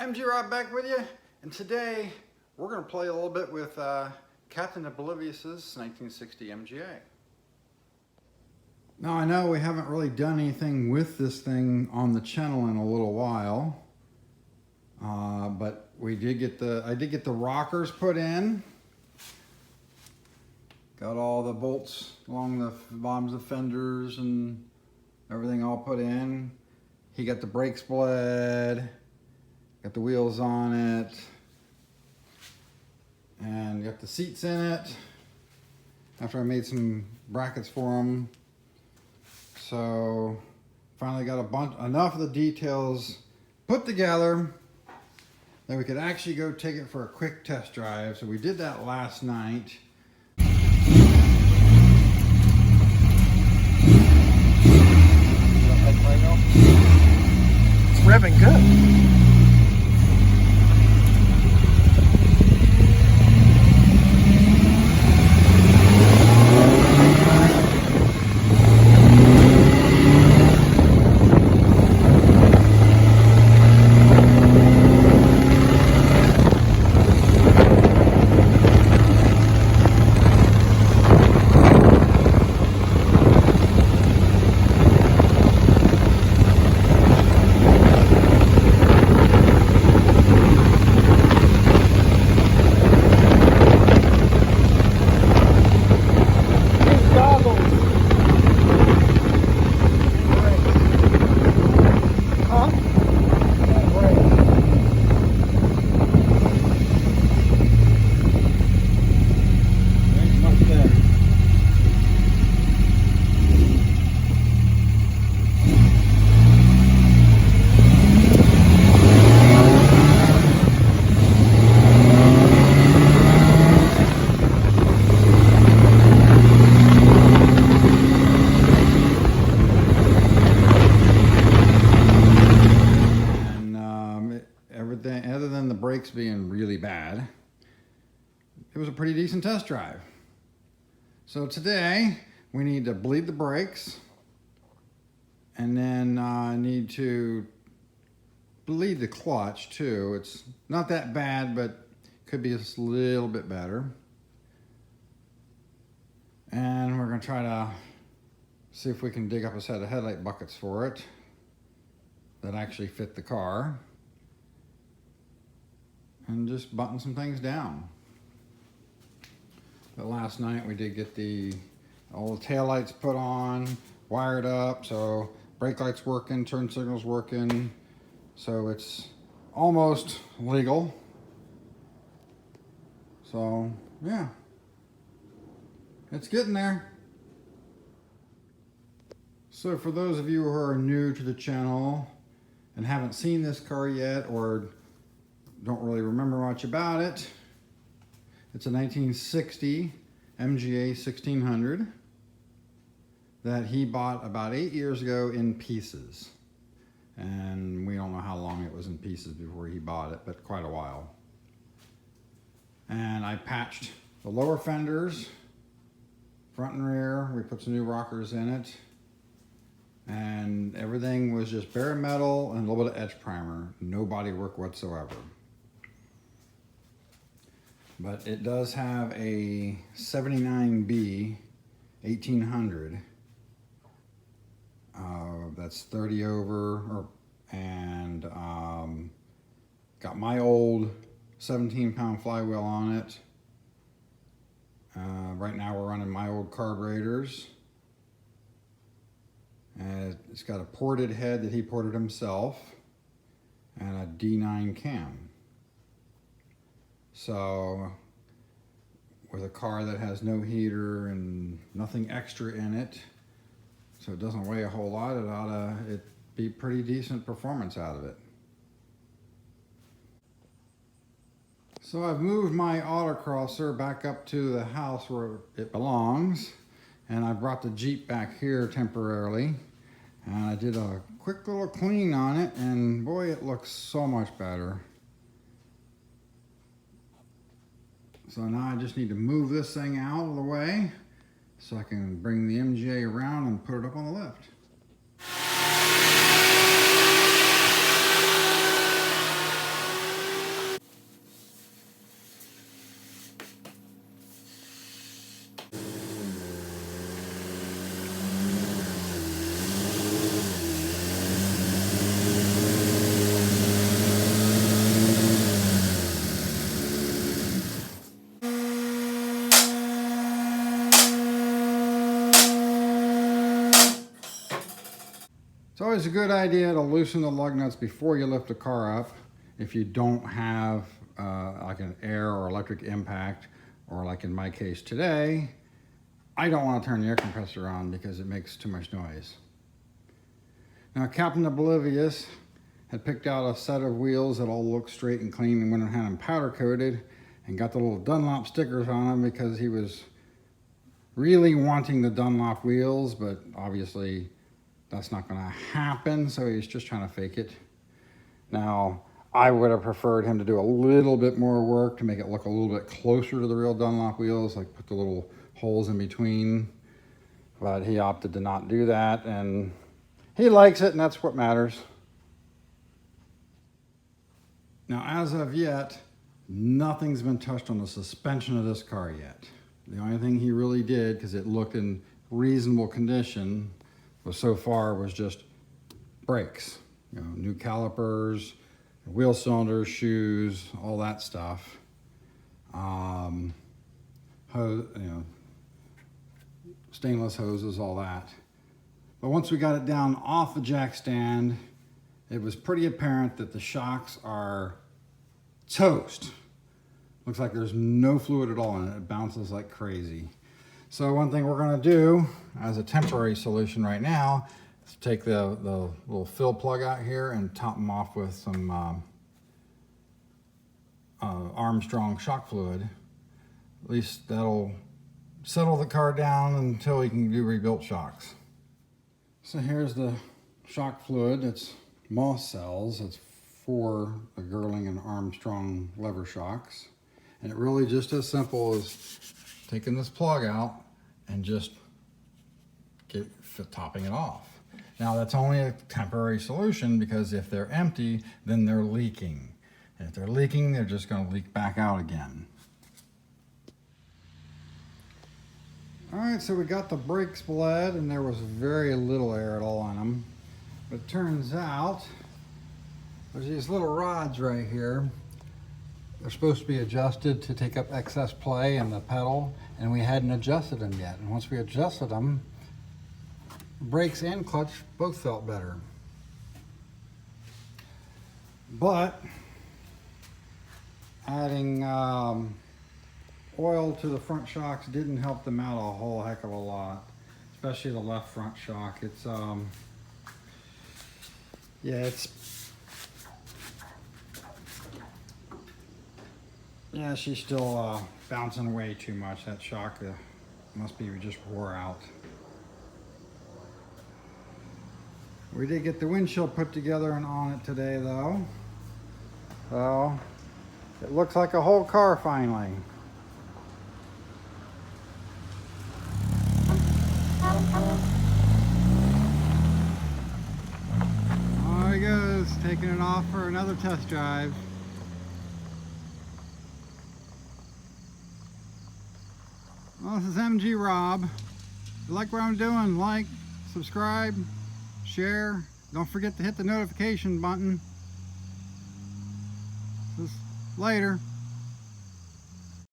MGA back with you, and today we're going to play a little bit with Captain Oblivious's 1960 MGA. Now I know we haven't really done anything with this thing on the channel in a little while, but I did get the rockers put in. Got all the bolts along the bottoms of fenders and everything all put in. He got the brakes bled. Got the wheels on it, and got the seats in it after I made some brackets for them. So finally got enough of the details put together that we could actually go take it for a quick test drive. So we did that last night. It's revving good. Everything other than the brakes being really bad, it was a pretty decent test drive. So today we need to bleed the brakes, and then need to bleed the clutch too. It's not that bad, but could be just a little bit better. And we're going to try to see if we can dig up a set of headlight buckets for it that actually fit the car, and just button some things down. But last night we did get all the tail lights put on, wired up, so brake lights working, turn signals working, so it's almost legal. So yeah, it's getting there. So for those of you who are new to the channel and haven't seen this car yet, or don't really remember much about it, it's a 1960 MGA 1600 that he bought about 8 years ago in pieces. And we don't know how long it was in pieces before he bought it, but quite a while. And I patched the lower fenders, front and rear. We put some new rockers in it. And everything was just bare metal and a little bit of edge primer. No body work whatsoever. But it does have a 79B 1800. That's 30 over, and got my old 17-pound flywheel on it. Right now we're running my old carburetors. And it's got a ported head that he ported himself, and a D9 cam. So with a car that has no heater and nothing extra in it, so it doesn't weigh a whole lot, it'd be pretty decent performance out of it. So I've moved my autocrosser back up to the house where it belongs, and I brought the Jeep back here temporarily, and I did a quick little clean on it, and boy, it looks so much better. So now I just need to move this thing out of the way so I can bring the MGA around and put it up on the lift. It's always a good idea to loosen the lug nuts before you lift the car up if you don't have like an air or electric impact, or like in my case today, I don't want to turn the air compressor on because it makes too much noise. Now, Captain Oblivious had picked out a set of wheels that all look straight and clean, and went and had them powder coated and got the little Dunlop stickers on them because he was really wanting the Dunlop wheels, but obviously that's not going to happen, so he's just trying to fake it. Now, I would have preferred him to do a little bit more work to make it look a little bit closer to the real Dunlop wheels, like put the little holes in between, but he opted to not do that, and he likes it, and that's what matters. Now, as of yet, nothing's been touched on the suspension of this car yet. The only thing he really did, because it looked in reasonable condition, was so far was just brakes. You know, new calipers, wheel cylinders, shoes, all that stuff. Stainless hoses, all that. But once we got it down off the jack stand, it was pretty apparent that the shocks are toast. Looks like there's no fluid at all in it. It bounces like crazy. So one thing we're going to do as a temporary solution right now is take the little fill plug out here and top them off with some Armstrong shock fluid. At least that'll settle the car down until we can do rebuilt shocks. So here's the shock fluid. It's Moss cells. It's for the Girling and Armstrong lever shocks. And it really just as simple as taking this plug out and just topping it off. Now, that's only a temporary solution, because if they're empty, then they're leaking. And if they're leaking, they're just going to leak back out again. All right, so we got the brakes bled, and there was very little air at all in them. But it turns out there's these little rods right here. They're supposed to be adjusted to take up excess play in the pedal, and we hadn't adjusted them yet. And once we adjusted them, brakes and clutch both felt better. But adding oil to the front shocks didn't help them out a whole heck of a lot, especially the left front shock. It's she's still bouncing away too much. That shock must be just wore out. We did get the windshield put together and on it today, though. So it looks like a whole car finally. There he goes, taking it off for another test drive. Well, this is MG Rob. If you like what I'm doing, like, subscribe, share. Don't forget to hit the notification button. Later.